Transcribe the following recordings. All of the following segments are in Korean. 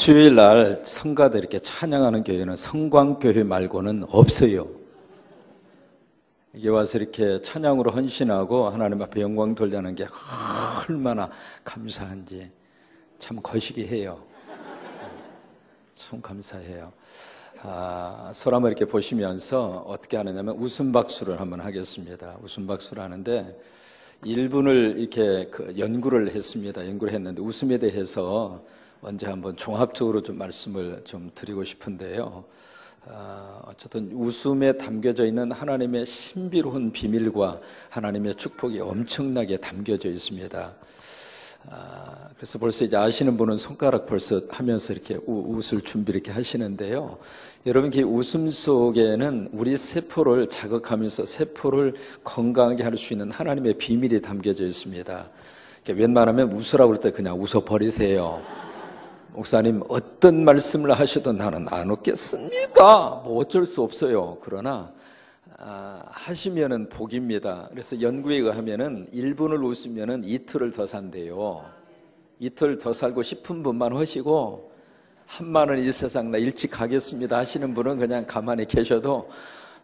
수요일 날 성가대 이렇게 찬양하는 교회는 성광교회 말고는 없어요. 이게 와서 이렇게 찬양으로 헌신하고 하나님 앞에 영광 돌리는 게 얼마나 감사한지 참 거시기해요. 참 감사해요. 서로 한번 이렇게 보시면서 어떻게 하느냐면 웃음 박수를 한번 하겠습니다. 웃음 박수를 하는데 1분을 이렇게 연구를 했습니다. 연구를 했는데 웃음에 대해서 먼저 한번 종합적으로 좀 말씀을 좀 드리고 싶은데요. 어쨌든 웃음에 담겨져 있는 하나님의 신비로운 비밀과 하나님의 축복이 엄청나게 담겨져 있습니다. 그래서 벌써 이제 아시는 분은 손가락 벌써 하면서 이렇게 웃을 준비 이렇게 하시는데요. 여러분, 그 웃음 속에는 우리 세포를 자극하면서 세포를 건강하게 할 수 있는 하나님의 비밀이 담겨져 있습니다. 웬만하면 웃으라고 할 때 그냥 웃어버리세요. 목사님 어떤 말씀을 하셔도 나는 안 웃겠습니다. 뭐 어쩔 수 없어요. 그러나 하시면은 복입니다. 그래서 연구에 의하면은 1분을 웃으면은 이틀을 더 산대요. 이틀 더 살고 싶은 분만 하시고 1만 원 이 세상 나 일찍 가겠습니다 하시는 분은 그냥 가만히 계셔도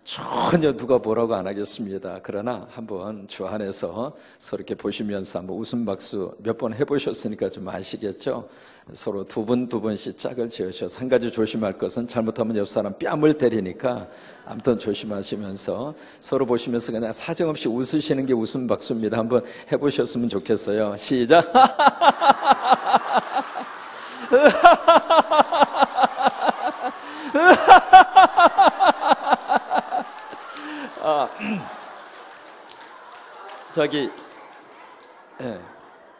전혀 누가 뭐라고 안 하겠습니다. 그러나 한번 주 안에서 서로 이렇게 보시면서 한번 웃음 박수 몇 번 해보셨으니까 좀 아시겠죠? 서로 두 분씩 짝을 지으셔서 한 가지 조심할 것은 잘못하면 옆 사람 뺨을 때리니까 아무튼 조심하시면서 서로 보시면서 그냥 사정없이 웃으시는 게 웃음 박수입니다. 한번 해보셨으면 좋겠어요. 시작!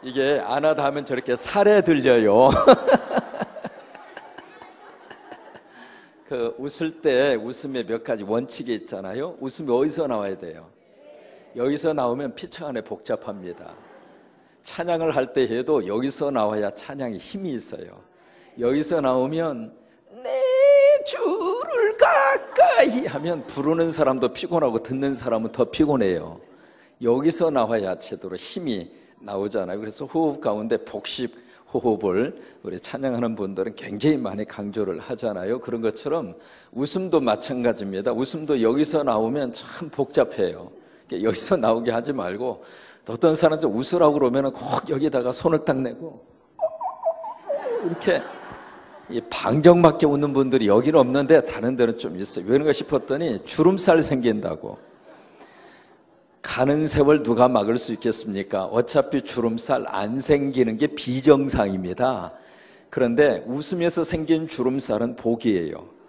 이게 안 하다 하면 저렇게 살에 들려요. 웃을 때 웃음에 몇 가지 원칙이 있잖아요. 웃음이 어디서 나와야 돼요? 여기서 나오면 피청 안에 복잡합니다. 찬양을 할 때 해도 여기서 나와야 찬양에 힘이 있어요. 여기서 나오면 내 주를 가까이 하면 부르는 사람도 피곤하고 듣는 사람은 더 피곤해요. 여기서 나와야 제대로 힘이 나오잖아요. 그래서 호흡 가운데 복식 호흡을 우리 찬양하는 분들은 굉장히 많이 강조를 하잖아요. 그런 것처럼 웃음도 마찬가지입니다. 웃음도 여기서 나오면 참 복잡해요. 여기서 나오게 하지 말고 어떤 사람들 웃으라고 그러면 꼭 여기다가 손을 딱 내고 이렇게 방정맞게 웃는 분들이 여기는 없는데 다른 데는 좀 있어요. 왜 그런가 싶었더니 주름살 생긴다고. 가는 세월 누가 막을 수 있겠습니까? 어차피 주름살 안 생기는 게 비정상입니다. 그런데 웃으면서 생긴 주름살은 복이에요.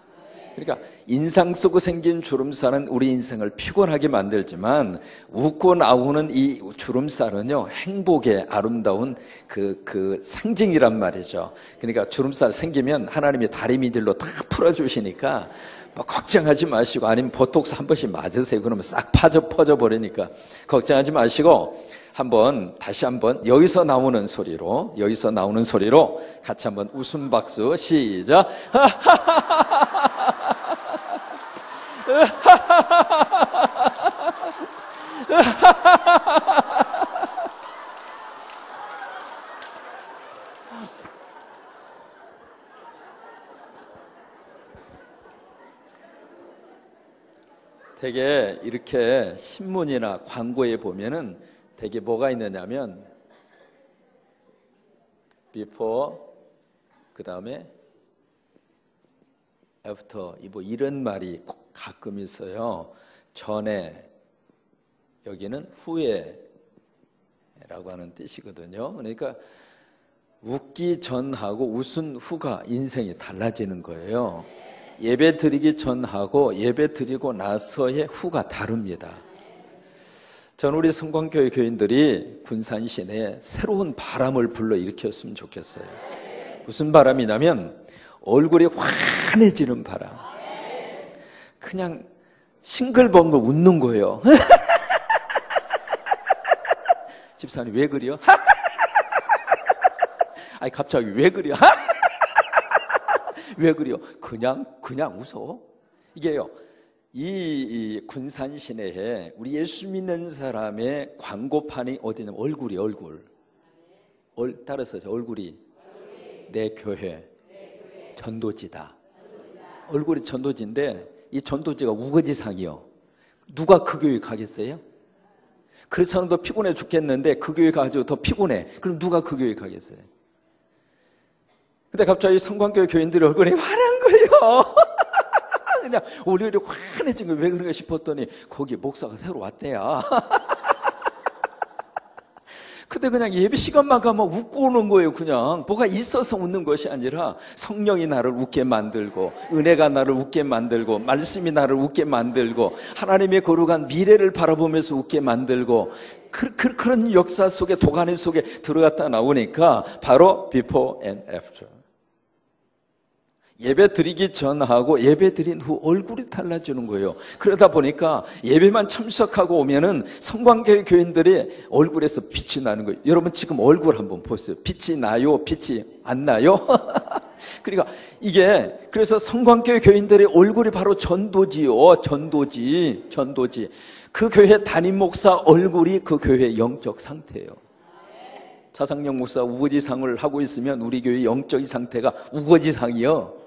그러니까 인상 쓰고 생긴 주름살은 우리 인생을 피곤하게 만들지만 웃고 나오는 이 주름살은요 행복의 아름다운 그 상징이란 말이죠. 그러니까 주름살 생기면 하나님이 다리미들로 다 풀어주시니까 뭐 걱정하지 마시고, 아니면 보톡스 한 번씩 맞으세요. 그러면 싹 퍼져 버리니까 걱정하지 마시고 다시 한번 여기서 나오는 소리로 같이 한번 웃음 박수 시작. 되게 이렇게 신문이나 광고에 보면은 되게 뭐가 있느냐면 before, 그 다음에 after, 뭐 이런 말이 가끔 있어요. 전에, 여기는 후에라고 하는 뜻이거든요. 그러니까 웃기 전하고 웃은 후가 인생이 달라지는 거예요. 예배 드리기 전하고 예배 드리고 나서의 후가 다릅니다. 저는 우리 성광교회 교인들이 군산 시내에 새로운 바람을 불러일으켰으면 좋겠어요. 무슨 바람이냐면 얼굴이 환해지는 바람. 그냥 싱글벙글 웃는 거예요. 집사님 왜 그래요? 아니 갑자기 왜 그래요? 왜 그래요? 그냥 웃어. 이게요, 이 군산 시내에 우리 예수 믿는 사람의 광고판이 어디냐면 얼굴이 따라서 얼굴이 내 교회, 전도지다. 얼굴이 전도지인데 이 전도지가 우거지상이요. 누가 그 교회 가겠어요? 그렇지 않아도 피곤해 죽겠는데 그 교회 가가지고 더 피곤해. 그럼 누가 그 교회 가겠어요? 근데 갑자기 성광교회 교인들의 얼굴이 환한 거예요. 그냥 얼굴이 환해진 거예요. 왜 그런가 싶었더니 거기 목사가 새로 왔대야. 근데 그냥 예배 시간만 가면 웃고 오는 거예요. 그냥 뭐가 있어서 웃는 것이 아니라 성령이 나를 웃게 만들고 은혜가 나를 웃게 만들고 말씀이 나를 웃게 만들고 하나님의 거룩한 미래를 바라보면서 웃게 만들고 그런 역사 속에 도가니 속에 들어갔다 나오니까 바로 before and after. 예배 드리기 전하고 예배 드린 후 얼굴이 달라지는 거예요. 그러다 보니까 예배만 참석하고 오면은 성광교회 교인들의 얼굴에서 빛이 나는 거예요. 여러분 지금 얼굴 한번 보세요. 빛이 나요? 빛이 안 나요? 그러니까 이게 그래서 성광교회 교인들의 얼굴이 바로 전도지요. 전도지. 그 교회 담임 목사 얼굴이 그 교회의 영적 상태예요. 차상영 목사 우거지상을 하고 있으면 우리 교회 영적인 상태가 우거지상이요.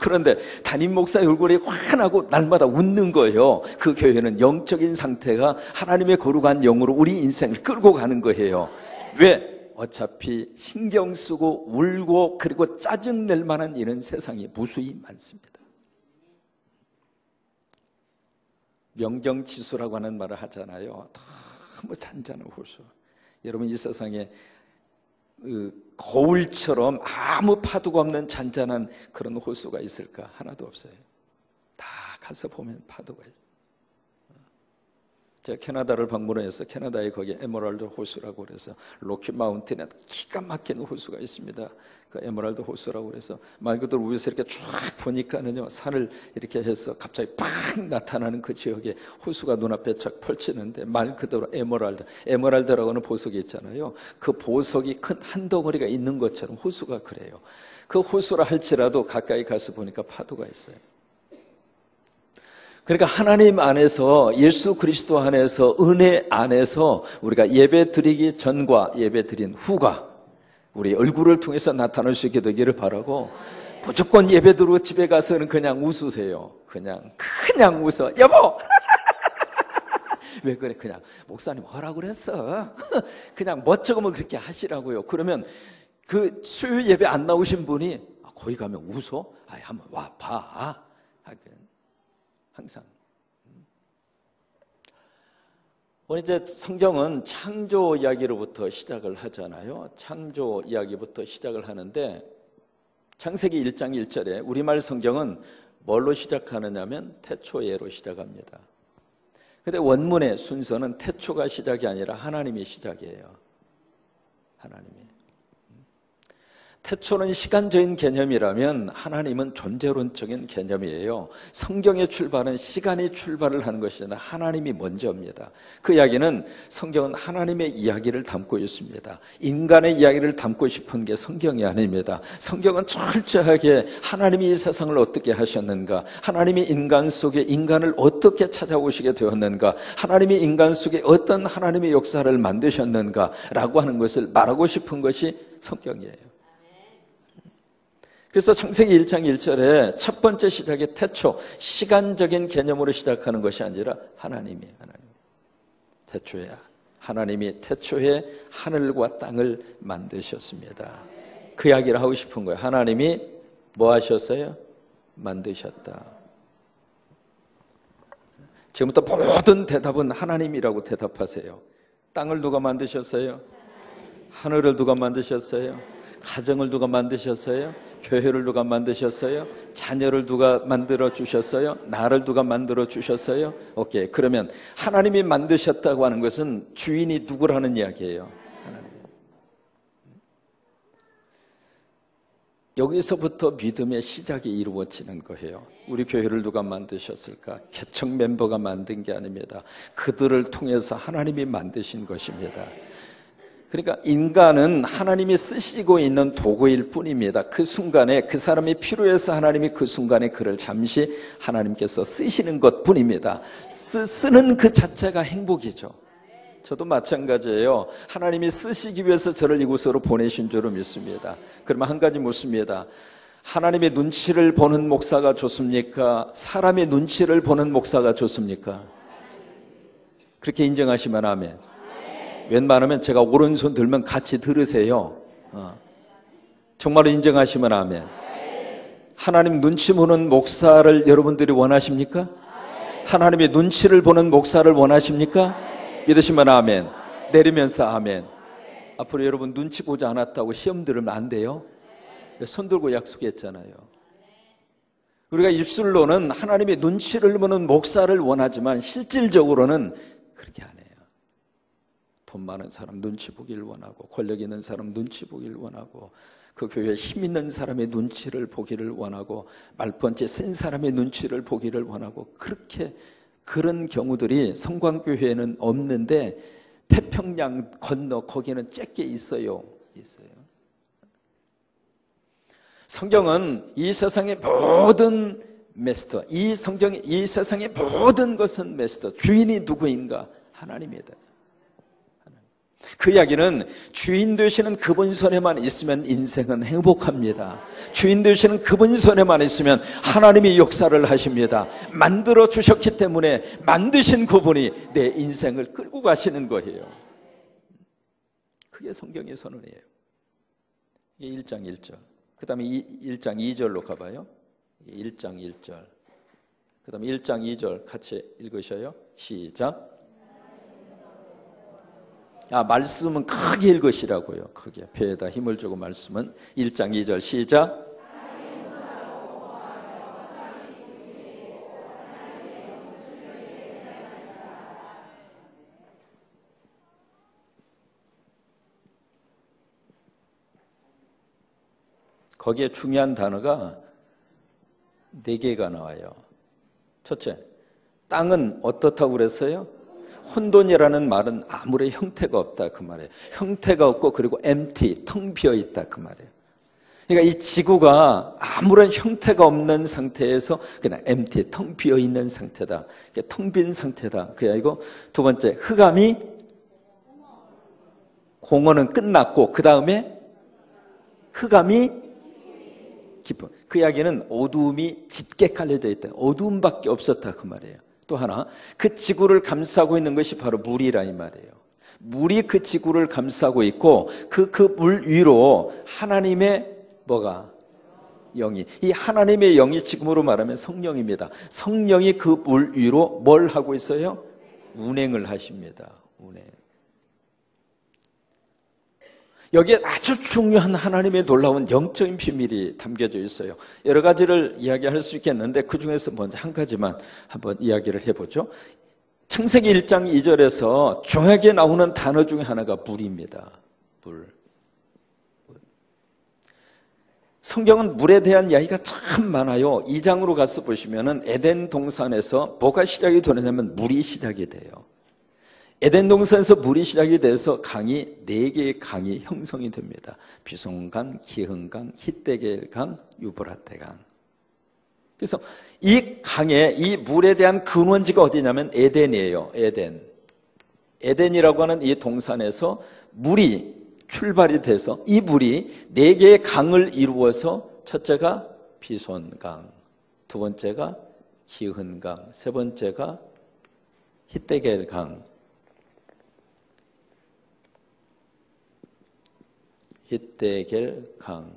그런데 담임 목사의 얼굴이 환하고 날마다 웃는 거예요. 그 교회는 영적인 상태가 하나님의 거룩한 영으로 우리 인생을 끌고 가는 거예요. 왜? 어차피 신경 쓰고 울고 그리고 짜증낼 만한 일은 세상에 무수히 많습니다. 명경지수라고 하는 말을 하잖아요. 너무 잔잔한 호수. 여러분 이 세상에 거울처럼 아무 파도가 없는 잔잔한 그런 호수가 있을까? 하나도 없어요. 다 가서 보면 파도가 있어요. 제가 캐나다를 방문해서 캐나다에 거기 에메랄드 호수라고 그래서 로키 마운틴에 기가 막힌 호수가 있습니다. 그 에메랄드 호수라고 그래서 말 그대로 위에서 이렇게 쫙 보니까는요 산을 이렇게 해서 갑자기 팍 나타나는 그 지역에 호수가 눈앞에 쫙 펼치는데 말 그대로 에메랄드라고 하는 보석이 있잖아요. 그 보석이 큰 한 덩어리가 있는 것처럼 호수가 그래요. 그 호수라 할지라도 가까이 가서 보니까 파도가 있어요. 그러니까 하나님 안에서 예수 그리스도 안에서 은혜 안에서 우리가 예배 드리기 전과 예배 드린 후가 우리 얼굴을 통해서 나타날 수 있게 되기를 바라고 무조건 예배 드리고 집에 가서는 그냥 웃으세요. 그냥 웃어. 여보! 왜 그래? 그냥 목사님 하라고 그랬어. 그냥 멋쩍으면 그렇게 하시라고요. 그러면 그 수요 예배 안 나오신 분이 거기 가면 웃어? 한번 와봐. 항상. 오늘 이제 성경은 창조 이야기로부터 시작을 하잖아요. 창조 이야기부터 시작을 하는데 창세기 1장 1절에 우리말 성경은 뭘로 시작하느냐면 태초예로 시작합니다. 근데 원문의 순서는 태초가 시작이 아니라 하나님이 시작이에요. 하나님이. 태초는 시간적인 개념이라면 하나님은 존재론적인 개념이에요. 성경의 출발은 시간이 출발을 하는 것이 아니라 하나님이 먼저입니다. 그 이야기는 성경은 하나님의 이야기를 담고 있습니다. 인간의 이야기를 담고 싶은 게 성경이 아닙니다. 성경은 철저하게 하나님이 이 세상을 어떻게 하셨는가, 하나님이 인간 속에 인간을 어떻게 찾아오시게 되었는가, 하나님이 인간 속에 어떤 하나님의 역사를 만드셨는가 라고 하는 것을 말하고 싶은 것이 성경이에요. 그래서 창세기 1장 1절에 첫 번째 시작의 태초, 시간적인 개념으로 시작하는 것이 아니라 하나님. 태초야. 하나님이 태초에 하늘과 땅을 만드셨습니다. 그 이야기를 하고 싶은 거예요. 하나님이 뭐 하셨어요? 만드셨다. 지금부터 모든 대답은 하나님이라고 대답하세요. 땅을 누가 만드셨어요? 하늘을 누가 만드셨어요? 가정을 누가 만드셨어요? 교회를 누가 만드셨어요? 자녀를 누가 만들어 주셨어요? 나를 누가 만들어 주셨어요? 오케이. 그러면 하나님이 만드셨다고 하는 것은 주인이 누구라는 이야기예요? 하나님. 여기서부터 믿음의 시작이 이루어지는 거예요. 우리 교회를 누가 만드셨을까? 개척 멤버가 만든 게 아닙니다. 그들을 통해서 하나님이 만드신 것입니다. 그러니까 인간은 하나님이 쓰시고 있는 도구일 뿐입니다. 그 순간에 그 사람이 필요해서 하나님이 그 순간에 그를 잠시 하나님께서 쓰시는 것 뿐입니다. 쓰는 그 자체가 행복이죠. 저도 마찬가지예요. 하나님이 쓰시기 위해서 저를 이곳으로 보내신 줄로 믿습니다. 그러면 한 가지 묻습니다. 하나님의 눈치를 보는 목사가 좋습니까? 사람의 눈치를 보는 목사가 좋습니까? 그렇게 인정하시면 아멘. 웬만하면 제가 오른손 들면 같이 들으세요. 정말로 인정하시면 아멘. 하나님 눈치 보는 목사를 여러분들이 원하십니까? 하나님의 눈치를 보는 목사를 원하십니까? 믿으시면 아멘. 내리면서 아멘. 앞으로 여러분 눈치 보지 않았다고 시험 들으면 안 돼요. 손 들고 약속했잖아요. 우리가 입술로는 하나님의 눈치를 보는 목사를 원하지만 실질적으로는 그렇게 안 해요. 돈 많은 사람 눈치 보길 원하고, 권력 있는 사람 눈치 보길 원하고, 그 교회에 힘 있는 사람의 눈치를 보기를 원하고, 말펀치 센 사람의 눈치를 보기를 원하고, 그렇게 그런 경우들이 성광교회에는 없는데 태평양 건너 거기는 쬐게 있어요. 성경은 이 세상의 모든 마스터, 이 세상의 모든 것은 마스터, 주인이 누구인가? 하나님이다. 그 이야기는 주인 되시는 그분 손에만 있으면 인생은 행복합니다. 주인 되시는 그분 손에만 있으면 하나님이 역사를 하십니다. 만들어 주셨기 때문에 만드신 그분이 내 인생을 끌고 가시는 거예요. 그게 성경의 선언이에요. 이게 1장 1절. 그 다음에 1장 2절로 가봐요. 1장 1절. 그 다음에 1장 2절 같이 읽으셔요. 시작. 말씀은 크게 읽으시라고요. 크게. 배에다 힘을 주고 말씀은 1장 2절 시작. 거기에 중요한 단어가 4개가 나와요. 첫째, 땅은 어떻다고 그랬어요? 혼돈이라는 말은 아무런 형태가 없다 그 말이에요. 형태가 없고 그리고 empty, 텅 비어있다 그 말이에요. 그러니까 이 지구가 아무런 형태가 없는 상태에서 그냥 empty, 텅 비어있는 상태다. 텅 빈 상태다. 그게 아니고 두 번째, 흑암이 공허는 끝났고 그 다음에 흑암이 깊은, 그 이야기는 어두움이 짙게 깔려져 있다. 어두움밖에 없었다 그 말이에요. 또 하나, 그 지구를 감싸고 있는 것이 바로 물이라 이 말이에요. 물이 그 지구를 감싸고 있고 그 물 위로 하나님의 뭐가? 영이. 이 하나님의 영이 지금으로 말하면 성령입니다. 성령이 그 물 위로 뭘 하고 있어요? 운행을 하십니다. 운행. 여기에 아주 중요한 하나님의 놀라운 영적인 비밀이 담겨져 있어요. 여러 가지를 이야기할 수 있겠는데 그 중에서 먼저 한 가지만 한번 이야기를 해보죠. 창세기 1장 2절에서 중요하게 나오는 단어 중에 하나가 물입니다. 물. 성경은 물에 대한 이야기가 참 많아요. 2장으로 가서 보시면은 에덴 동산에서 뭐가 시작이 되느냐면 물이 시작이 돼요. 에덴 동산에서 물이 시작이 돼서 강이 4개의 강이 형성이 됩니다. 비송강, 기흥강, 히데겔강, 유브라테강. 그래서 이 강에 이 물에 대한 근원지가 어디냐면 에덴이에요. 에덴이라고 하는 이 동산에서 물이 출발이 돼서 이 물이 4개의 강을 이루어서 첫째가 비손강, 두 번째가 기흥강, 세 번째가 히데겔강, 히데겔강,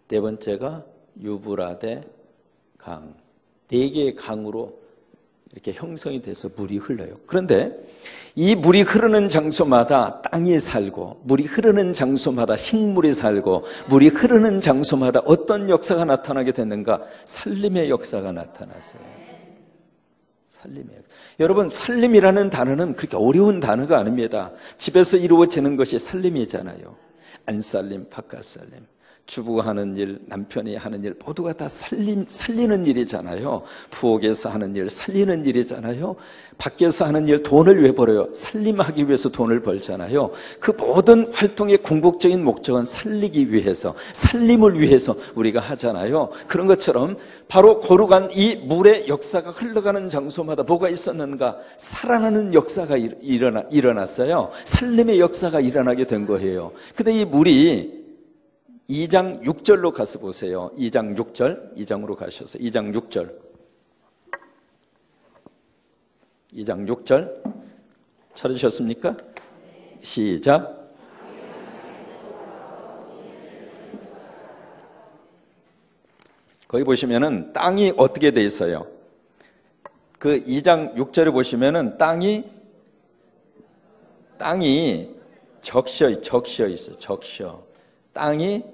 네 번째가 유브라데 강. 4개의 강으로 이렇게 형성이 돼서 물이 흘러요. 그런데 이 물이 흐르는 장소마다 땅이 살고, 물이 흐르는 장소마다 식물이 살고, 물이 흐르는 장소마다 어떤 역사가 나타나게 됐는가? 살림의 역사가 나타났어요. 살림의 역사. 여러분, 살림이라는 단어는 그렇게 어려운 단어가 아닙니다. 집에서 이루어지는 것이 살림이잖아요. 안살림, 바깥살림. 주부가 하는 일, 남편이 하는 일 모두가 다 살리는 일이잖아요. 부엌에서 하는 일, 살리는 일이잖아요. 밖에서 하는 일, 돈을 왜 벌어요? 살림하기 위해서 돈을 벌잖아요. 그 모든 활동의 궁극적인 목적은 살리기 위해서, 살림을 위해서 우리가 하잖아요. 그런 것처럼 바로 거룩한 이 물의 역사가 흘러가는 장소마다 뭐가 있었는가? 살아나는 역사가 일어났어요. 살림의 역사가 일어나게 된 거예요. 근데 이 물이 2장 6절로 가서 보세요. 2장 6절, 2장으로 가셔서 2장 6절. 2장 6절 찾으셨습니까? 시작. 거기 보시면은 땅이 어떻게 돼 있어요? 그 2장 6절에 보시면은 땅이 적셔 있어요. 적셔. 땅이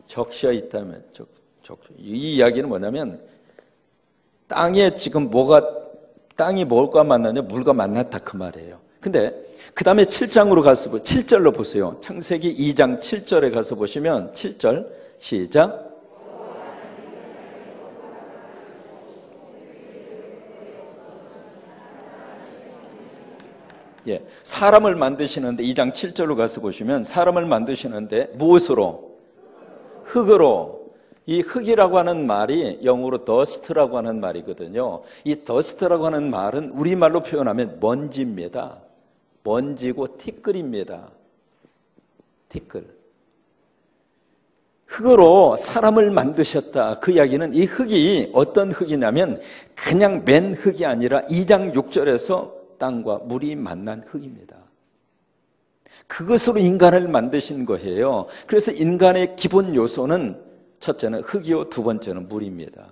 적셔 있다면, 이 이야기는 뭐냐면, 땅이 뭘과 만나냐? 물과 만났다. 그 말이에요. 근데, 그 다음에 7장으로 가서, 7절로 보세요. 창세기 2장 7절에 가서 보시면, 7절, 시작. 예, 사람을 만드시는데 2장 7절로 가서 보시면 사람을 만드시는데 무엇으로? 흙으로. 이 흙이라고 하는 말이 영어로 dust라고 하는 말이거든요. 이 dust라고 하는 말은 우리말로 표현하면 먼지입니다. 먼지고 티끌입니다. 티끌. 흙으로 사람을 만드셨다. 그 이야기는 이 흙이 어떤 흙이냐면 그냥 맨 흙이 아니라 2장 6절에서 땅과 물이 만난 흙입니다. 그것으로 인간을 만드신 거예요. 그래서 인간의 기본 요소는 첫째는 흙이요, 두 번째는 물입니다.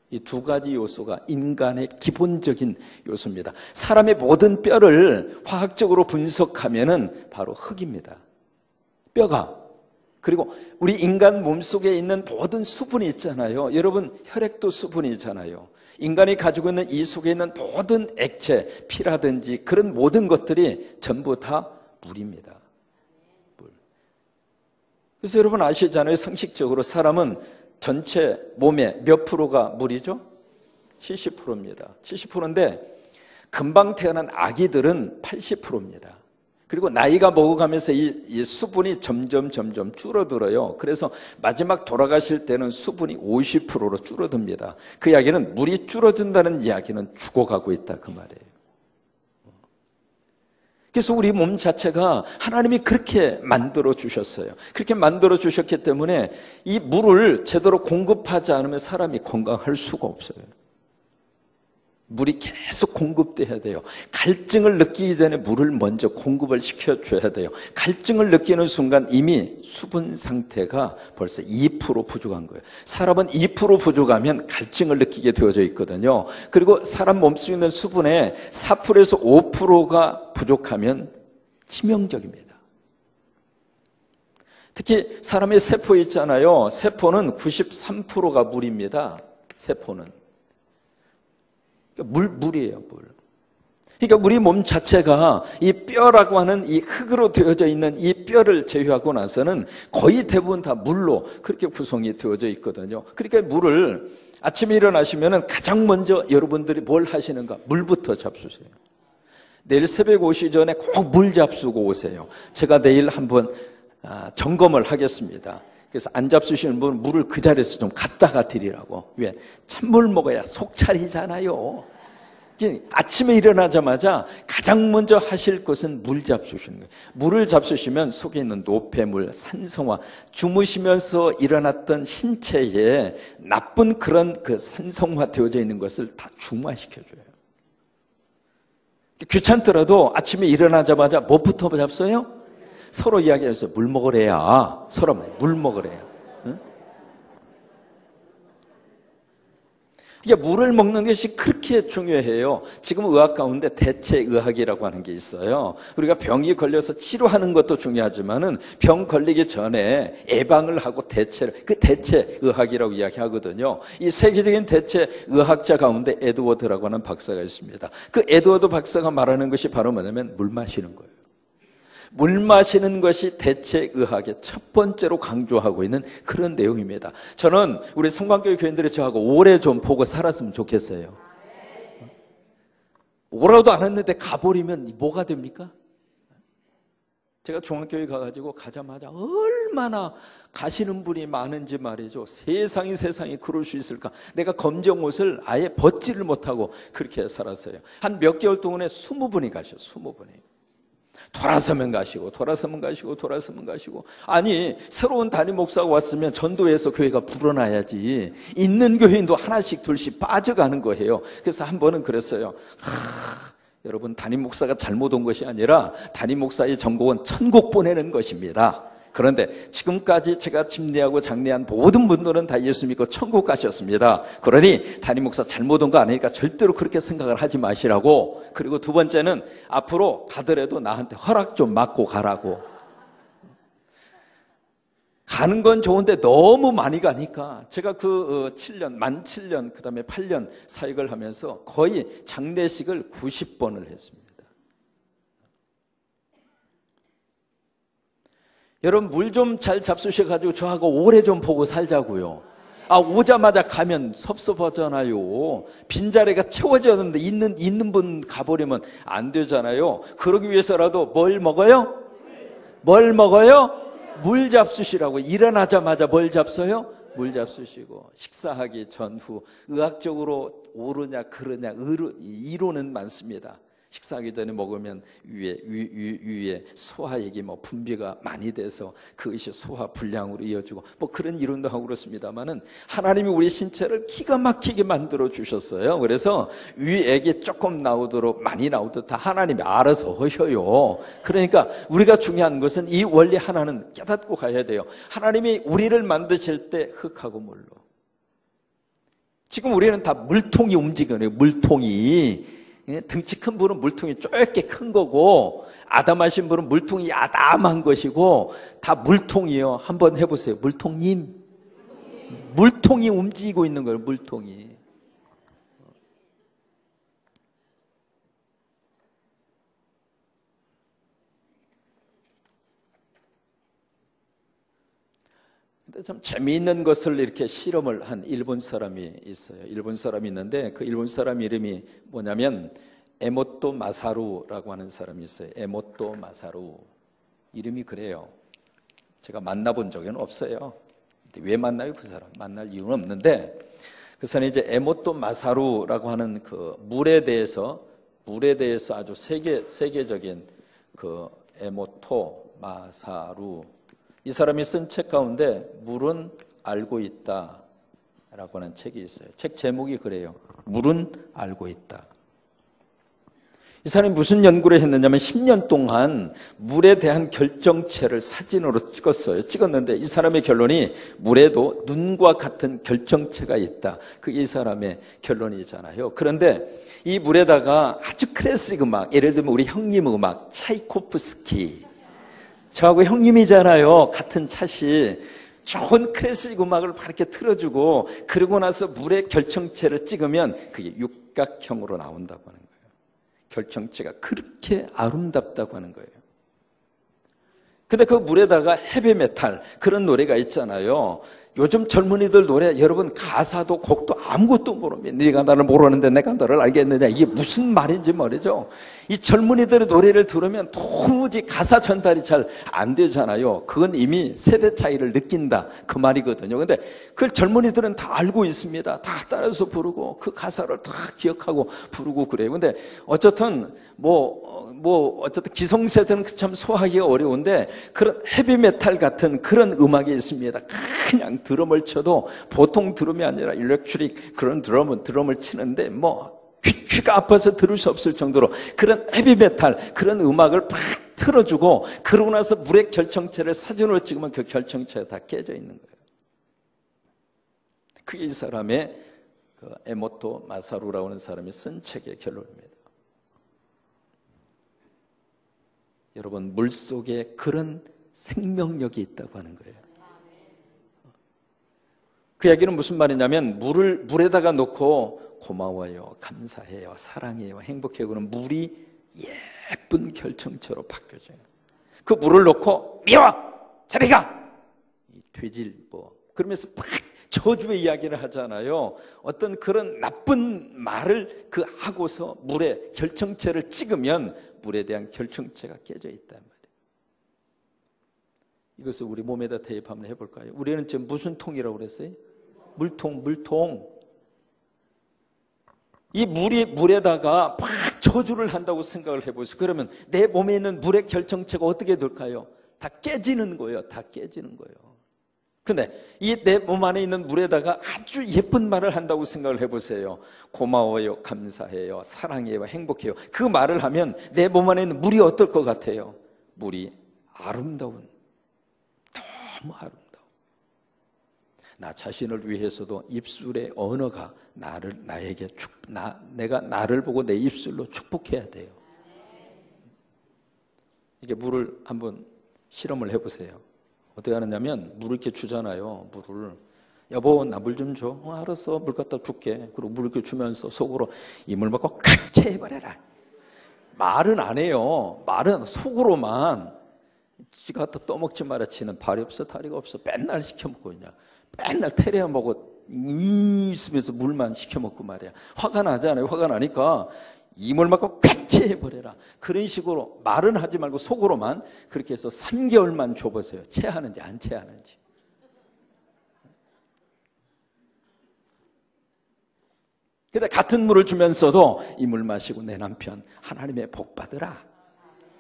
이 두 가지 요소가 인간의 기본적인 요소입니다. 사람의 모든 뼈를 화학적으로 분석하면은 바로 흙입니다. 뼈가. 그리고 우리 인간 몸속에 있는 모든 수분이 있잖아요. 여러분, 혈액도 수분이잖아요. 인간이 가지고 있는 이 속에 있는 모든 액체, 피라든지 그런 모든 것들이 전부 다 물입니다. 물. 그래서 여러분 아시잖아요. 상식적으로 사람은 전체 몸의 몇 프로가 물이죠? 70%입니다. 70%인데 금방 태어난 아기들은 80%입니다. 그리고 나이가 먹어가면서 이 수분이 점점 줄어들어요. 그래서 마지막 돌아가실 때는 수분이 50%로 줄어듭니다. 그 이야기는 물이 줄어든다는 이야기는 죽어가고 있다 그 말이에요. 그래서 우리 몸 자체가 하나님이 그렇게 만들어 주셨어요. 그렇게 만들어 주셨기 때문에 이 물을 제대로 공급하지 않으면 사람이 건강할 수가 없어요. 물이 계속 공급돼야 돼요. 갈증을 느끼기 전에 물을 먼저 공급을 시켜줘야 돼요. 갈증을 느끼는 순간 이미 수분 상태가 벌써 2% 부족한 거예요. 사람은 2% 부족하면 갈증을 느끼게 되어져 있거든요. 그리고 사람 몸속에 있는 수분의 4%에서 5%가 부족하면 치명적입니다. 특히 사람의 세포 있잖아요. 세포는 93%가 물입니다. 세포는. 물이에요, 물. 그러니까 우리 몸 자체가 이 뼈라고 하는 이 흙으로 되어져 있는 이 뼈를 제외하고 나서는 거의 대부분 다 물로 그렇게 구성이 되어져 있거든요. 그러니까 물을 아침에 일어나시면 가장 먼저 여러분들이 뭘 하시는가? 물부터 잡수세요. 내일 새벽 오시기 전에 꼭 물 잡수고 오세요. 제가 내일 한번 점검을 하겠습니다. 그래서 안 잡수시는 분은 물을 그 자리에서 좀 갖다가 드리라고. 왜? 찬물 먹어야 속 차리잖아요. 아침에 일어나자마자 가장 먼저 하실 것은 물 잡수시는 거예요. 물을 잡수시면 속에 있는 노폐물, 산성화, 주무시면서 일어났던 신체에 나쁜 그런 그 산성화 되어져 있는 것을 다 중화시켜줘요. 귀찮더라도 아침에 일어나자마자 뭐부터 잡숴요? 서로 이야기해서 물 먹으래야. 서로 물 먹으래야. 응? 그러니까 물을 먹는 것이 그렇게 중요해요. 지금 의학 가운데 대체의학이라고 하는 게 있어요. 우리가 병이 걸려서 치료하는 것도 중요하지만은 병 걸리기 전에 예방을 하고 그 대체의학이라고 이야기하거든요. 이 세계적인 대체의학자 가운데 에드워드라고 하는 박사가 있습니다. 그 에드워드 박사가 말하는 것이 바로 뭐냐면 물 마시는 거예요. 물 마시는 것이 대체의학의 첫 번째로 강조하고 있는 그런 내용입니다. 저는 우리 성광교회 교인들이 저하고 오래 좀 보고 살았으면 좋겠어요. 오라도 안 했는데 가버리면 뭐가 됩니까? 제가 중앙교회 가가지고 가자마자 얼마나 가시는 분이 많은지 말이죠. 세상이 그럴 수 있을까? 내가 검정 옷을 아예 벗지를 못하고 그렇게 살았어요. 한 몇 개월 동안에 20분이 가셔. 20분이. 돌아서면 가시고 아니 새로운 담임 목사가 왔으면 전도해서 교회가 불어나야지. 있는 교인도 하나씩 둘씩 빠져가는 거예요. 그래서 한 번은 그랬어요. 여러분, 담임 목사가 잘못 온 것이 아니라 담임 목사의 전공은 천국 보내는 것입니다. 그런데 지금까지 제가 집례하고 장례한 모든 분들은 다 예수 믿고 천국 가셨습니다. 그러니 담임 목사 잘못 온 거 아니니까 절대로 그렇게 생각을 하지 마시라고. 그리고 두 번째는 앞으로 가더라도 나한테 허락 좀 받고 가라고. 가는 건 좋은데 너무 많이 가니까 제가 그 7년, 7년, 그 다음에 8년 사역을 하면서 거의 장례식을 90번을 했습니다. 여러분, 물 좀 잘 잡수셔가지고 저하고 오래 좀 보고 살자고요. 오자마자 가면 섭섭하잖아요. 빈자리가 채워졌는데 있는 분 가버리면 안 되잖아요. 그러기 위해서라도 뭘 먹어요? 물 잡수시라고. 일어나자마자 뭘 잡숴요? 물 잡수시고. 식사하기 전후 의학적으로 옳으냐 그르냐 이론은 많습니다. 식사하기 전에 먹으면 위에 소화액이 분비가 많이 돼서 그것이 소화 불량으로 이어지고 그런 이론도 하고 그렇습니다만은 하나님이 우리 신체를 기가 막히게 만들어 주셨어요. 그래서 위액이 조금 나오도록 많이 나오듯 다 하나님이 알아서 하셔요. 그러니까 우리가 중요한 것은 이 원리 하나는 깨닫고 가야 돼요. 하나님이 우리를 만드실 때 흙하고 물로. 지금 우리는 다 물통이 움직여요. 물통이. 등치 큰 분은 물통이 좁게 큰 거고, 아담하신 분은 물통이 야담한 것이고, 다 물통이요. 한번 해보세요. 물통님. 물통이 움직이고 있는 거예요. 물통이. 근데 참 재미있는 것을 이렇게 실험을 한 일본 사람이 있어요. 일본 사람이 있는데 그 일본 사람 이름이 뭐냐면 에모토 마사루라고 하는 사람이 있어요. 에모토 마사루. 이름이 그래요. 제가 만나본 적은 없어요. 왜 만나요? 그 사람 만날 이유는 없는데, 그 사람이 이제 에모토 마사루라고 하는 그 물에 대해서 아주 세계적인 그 에모토 마사루, 이 사람이 쓴 책 가운데 물은 알고 있다 라고 하는 책이 있어요. 책 제목이 그래요. 물은 알고 있다. 이 사람이 무슨 연구를 했느냐면 10년 동안 물에 대한 결정체를 사진으로 찍었는데 이 사람의 결론이 물에도 눈과 같은 결정체가 있다. 그게 이 사람의 결론이잖아요. 그런데 이 물에다가 아주 클래식 음악, 예를 들면 우리 형님 음악 차이코프스키, 저하고 형님이잖아요. 같은 차시. 좋은 클래식 음악을 이렇게 틀어주고 그러고 나서 물의 결정체를 찍으면 그게 육각형으로 나온다고 하는 거예요. 결정체가 그렇게 아름답다고 하는 거예요. 근데 그 물에다가 헤비메탈 그런 노래가 있잖아요. 요즘 젊은이들 노래 여러분 가사도 곡도 아무것도 모릅니다. 네가 나를 모르는데 내가 너를 알겠느냐, 이게 무슨 말인지 말이죠. 이 젊은이들의 노래를 들으면 도무지 가사 전달이 잘 안 되잖아요. 그건 이미 세대 차이를 느낀다 그 말이거든요. 근데 그걸 젊은이들은 다 알고 있습니다. 다 따라서 부르고 그 가사를 다 기억하고 부르고 그래요. 근데 어쨌든 어쨌든 기성세대는 참 소화하기가 어려운데 그런 헤비메탈 같은 그런 음악이 있습니다. 그냥 드럼을 쳐도 보통 드럼이 아니라 일렉트릭 그런 드럼을 치는데 귀가 아파서 들을 수 없을 정도로 그런 헤비메탈 그런 음악을 팍 틀어주고 그러고 나서 물의 결정체를 사진으로 찍으면 그 결정체가 다 깨져 있는 거예요. 그게 이 사람의 그 에모토 마사루라고 하는 사람이 쓴 책의 결론입니다. 여러분, 물 속에 그런 생명력이 있다고 하는 거예요. 그 이야기는 무슨 말이냐면 물에다가 놓고 고마워요, 감사해요, 사랑해요, 행복해요. 그러면 물이 예쁜 결정체로 바뀌어져요. 그 물을 넣고 미워! 저리 가! 이 돼질보. 그러면서 막 저주의 이야기를 하잖아요. 어떤 그런 나쁜 말을 그 하고서 물에 결정체를 찍으면 물에 대한 결정체가 깨져 있단 말이에요. 이것을 우리 몸에다 대입하면 해볼까요? 우리는 지금 무슨 통이라고 그랬어요? 물통. 이 물에다가 막 저주를 한다고 생각을 해보세요. 그러면 내 몸에 있는 물의 결정체가 어떻게 될까요? 다 깨지는 거예요. 다 깨지는 거예요. 근데 이 내 몸 안에 있는 물에다가 아주 예쁜 말을 한다고 생각을 해보세요. 고마워요, 감사해요, 사랑해요, 행복해요. 그 말을 하면 내 몸 안에 있는 물이 어떨 것 같아요? 물이 아름다운, 너무 아름다워. 나 자신을 위해서도 입술의 언어가 내가 나를 보고 내 입술로 축복해야 돼요. 이게 물을 한번 실험을 해보세요. 어떻게 하느냐면 물을 이렇게 주잖아요. 물을. 여보, 나 물 좀 줘. 알았어, 물 갖다 줄게. 그리고 물 이렇게 주면서 속으로 이 물 먹고 칵 채해버려라. 말은 안 해요. 말은 속으로만. 지 갖다 떠먹지 마라 치는 발이 없어 다리가 없어. 맨날 시켜먹고 있냐. 맨날 테레야 먹어 있으면서 물만 시켜먹고 말이야. 화가 나잖아요. 화가 나니까 이 물 먹고 콱 채해버려라. 그런 식으로 말은 하지 말고 속으로만 그렇게 해서 3개월만 줘보세요. 채하는지 안 채하는지. 그래서 같은 물을 주면서도 이 물 마시고 내 남편 하나님의 복 받으라.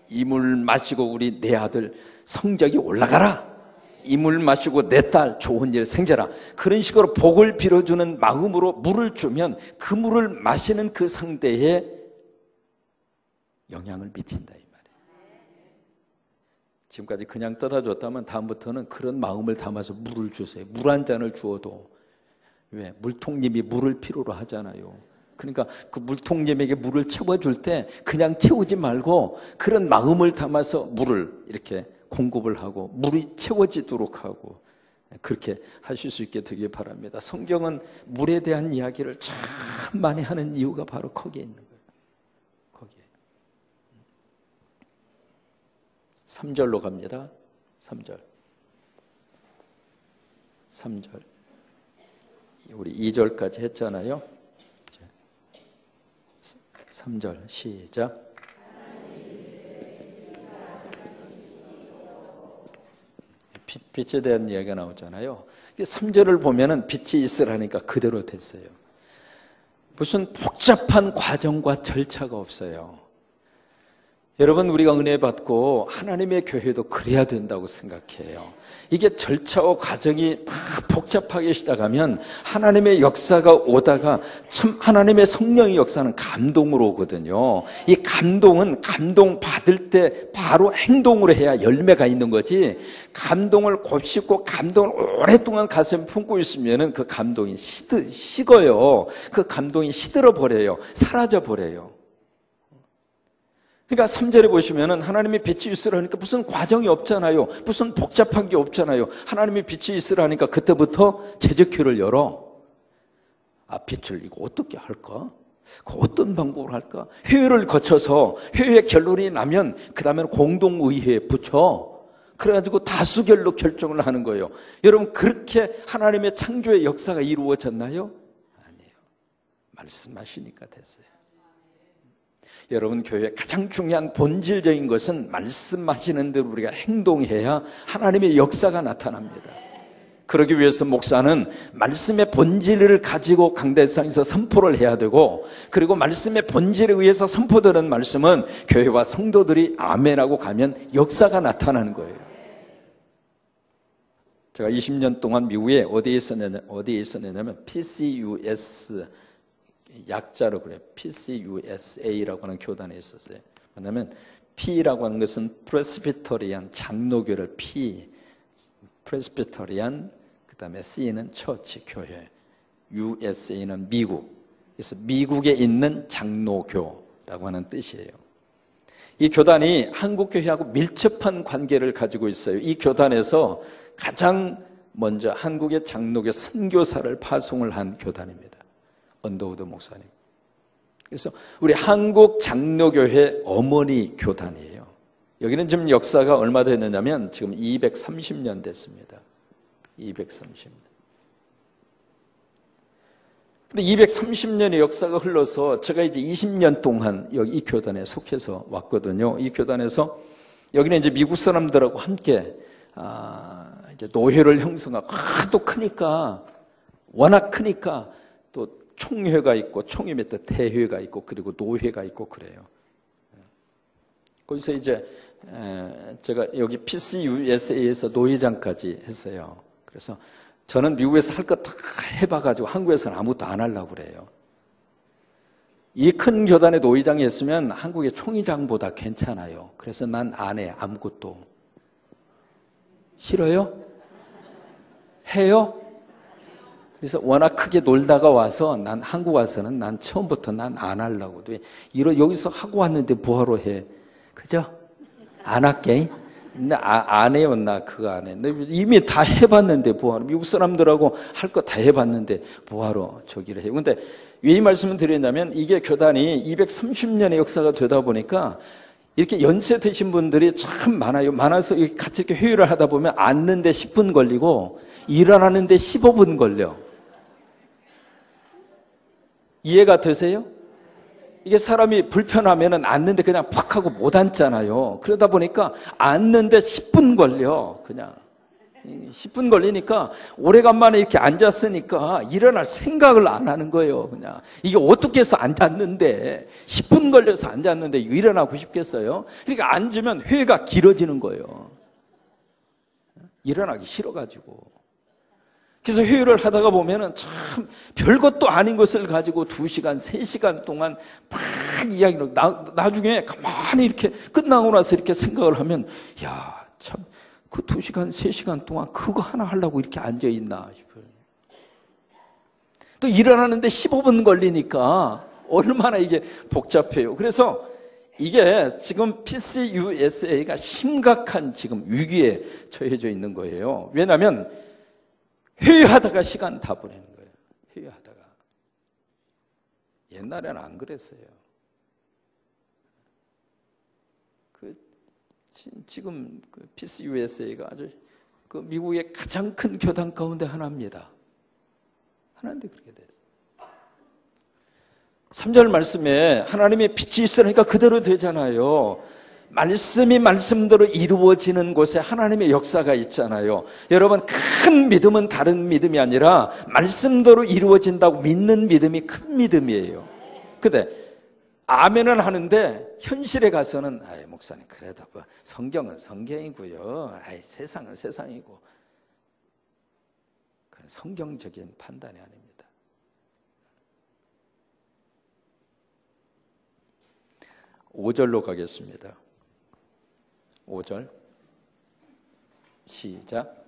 이 물 마시고 우리 내 아들 성적이 올라가라. 이 물 마시고 내 딸 좋은 일 생겨라. 그런 식으로 복을 빌어주는 마음으로 물을 주면 그 물을 마시는 그 상대에 영향을 미친다 이 말이에요. 지금까지 그냥 떠다 줬다면 다음부터는 그런 마음을 담아서 물을 주세요. 물 한 잔을 주어도. 왜? 물통님이 물을 필요로 하잖아요. 그러니까 그 물통님에게 물을 채워줄 때 그냥 채우지 말고 그런 마음을 담아서 물을 이렇게 공급을 하고 물이 채워지도록 하고 그렇게 하실 수 있게 되길 바랍니다. 성경은 물에 대한 이야기를 참 많이 하는 이유가 바로 거기에 있는 거예요. 거기에. 3절로 갑니다. 3절. 우리 2절까지 했잖아요. 3절 시작. 빛에 대한 이야기가 나오잖아요. 3절을 보면은 빛이 있으라니까 그대로 됐어요. 무슨 복잡한 과정과 절차가 없어요. 여러분, 우리가 은혜 받고 하나님의 교회도 그래야 된다고 생각해요. 이게 절차와 과정이 막 복잡하게 시작하면 하나님의 역사가 오다가 참 하나님의 성령의 역사는 감동으로 오거든요. 이 감동은 감동 받을 때 바로 행동으로 해야 열매가 있는 거지, 감동을 곱씹고 감동을 오랫동안 가슴에 품고 있으면 그 감동이 식어요. 그 감동이 시들어 버려요. 사라져 버려요. 그러니까 3절에 보시면은 하나님의 빛이 있으라니까 무슨 과정이 없잖아요. 무슨 복잡한 게 없잖아요. 하나님의 빛이 있으라니까 그때부터 제적회를 열어. 아, 빛을 이거 어떻게 할까? 그 어떤 방법으로 할까? 회의를 거쳐서 회의의 결론이 나면 그 다음에는 공동의회에 붙여. 그래가지고 다수결로 결정을 하는 거예요. 여러분, 그렇게 하나님의 창조의 역사가 이루어졌나요? 아니에요. 말씀하시니까 됐어요. 여러분, 교회의 가장 중요한 본질적인 것은 말씀하시는 대로 우리가 행동해야 하나님의 역사가 나타납니다. 그러기 위해서 목사는 말씀의 본질을 가지고 강대상에서 선포를 해야 되고, 그리고 말씀의 본질에 의해서 선포되는 말씀은 교회와 성도들이 아멘하고 가면 역사가 나타나는 거예요. 제가 20년 동안 미국에 어디에 있었냐면 PCUS, 약자로 그래요. PCUSA라고 하는 교단에 있었어요. 왜냐하면 P라고 하는 것은 프레스비터리안 장로교를 프레스비터리안, 그 다음에 C는 처치 교회, USA는 미국. 그래서 미국에 있는 장로교라고 하는 뜻이에요. 이 교단이 한국 교회하고 밀접한 관계를 가지고 있어요. 이 교단에서 가장 먼저 한국의 장로교 선교사를 파송을 한 교단입니다. 언더우드 목사님. 그래서 우리 한국 장로교회 어머니 교단이에요. 여기는 지금 역사가 얼마 됐느냐면 지금 230년 됐습니다. 230년. 근데 230년의 역사가 흘러서 제가 이제 20년 동안 여기 이 교단에 속해서 왔거든요. 이 교단에서 여기는 이제 미국 사람들하고 함께 이제 노회를 형성하고 또 크니까 워낙 크니까 또 총회가 있고 총회 밑에 대회가 있고 그리고 노회가 있고 그래요. 거기서 이제 제가 여기 PCUSA에서 노회장까지 했어요. 그래서 저는 미국에서 할 거 다 해봐가지고 한국에서는 아무것도 안 하려고 그래요. 이 큰 교단의 노회장이 했으면 한국의 총회장보다 괜찮아요. 그래서 난 안 해. 아무것도. 싫어요? 해요? 그래서 워낙 크게 놀다가 와서 난 한국 와서는 난 처음부터 난 안 하려고. 여기서 하고 왔는데 뭐하러 해? 그죠? 안 할게. 나 안 해요. 나 그거 안 해. 이미 다 해봤는데 뭐하러. 미국 사람들하고 할 거 다 해봤는데 뭐하러 저기를 해요. 근데 왜 이 말씀을 드리냐면 이게 교단이 230년의 역사가 되다 보니까 이렇게 연세 드신 분들이 참 많아요. 많아서 같이 이렇게 회의를 하다 보면 앉는데 10분 걸리고 일어나는데 15분 걸려. 이해가 되세요? 이게 사람이 불편하면 앉는데 그냥 팍 하고 못 앉잖아요. 그러다 보니까 앉는데 10분 걸려. 그냥 10분 걸리니까 오래간만에 이렇게 앉았으니까 일어날 생각을 안 하는 거예요. 그냥 이게 어떻게 해서 앉았는데 10분 걸려서 앉았는데 일어나고 싶겠어요? 그러니까 앉으면 회가 길어지는 거예요. 일어나기 싫어가지고. 그래서 회의를 하다가 보면은 참 별것도 아닌 것을 가지고 2시간, 3시간 동안 막 이야기를, 나중에 가만히 이렇게 끝나고 나서 이렇게 생각을 하면, 야, 참, 그 2시간, 3시간 동안 그거 하나 하려고 이렇게 앉아있나 싶어요. 또 일어나는데 15분 걸리니까 얼마나 이게 복잡해요. 그래서 이게 지금 PCUSA가 심각한 지금 위기에 처해져 있는 거예요. 왜냐하면 회의하다가 시간 다 보내는 거예요. 회의하다가. 옛날에는 안 그랬어요. 지금 PCUSA가 아주 미국의 가장 큰 교단 가운데 하나입니다. 하나인데 그렇게 됐어요. 3절 말씀에 하나님의 빛이 있으니까 그대로 되잖아요. 말씀이 말씀대로 이루어지는 곳에 하나님의 역사가 있잖아요. 여러분, 큰 믿음은 다른 믿음이 아니라 말씀대로 이루어진다고 믿는 믿음이 큰 믿음이에요. 근데 아멘은 하는데 현실에 가서는 목사님 그래도 뭐 성경은 성경이고요. 세상은 세상이고. 그건 성경적인 판단이 아닙니다. (5절로) 가겠습니다. 5절 시작.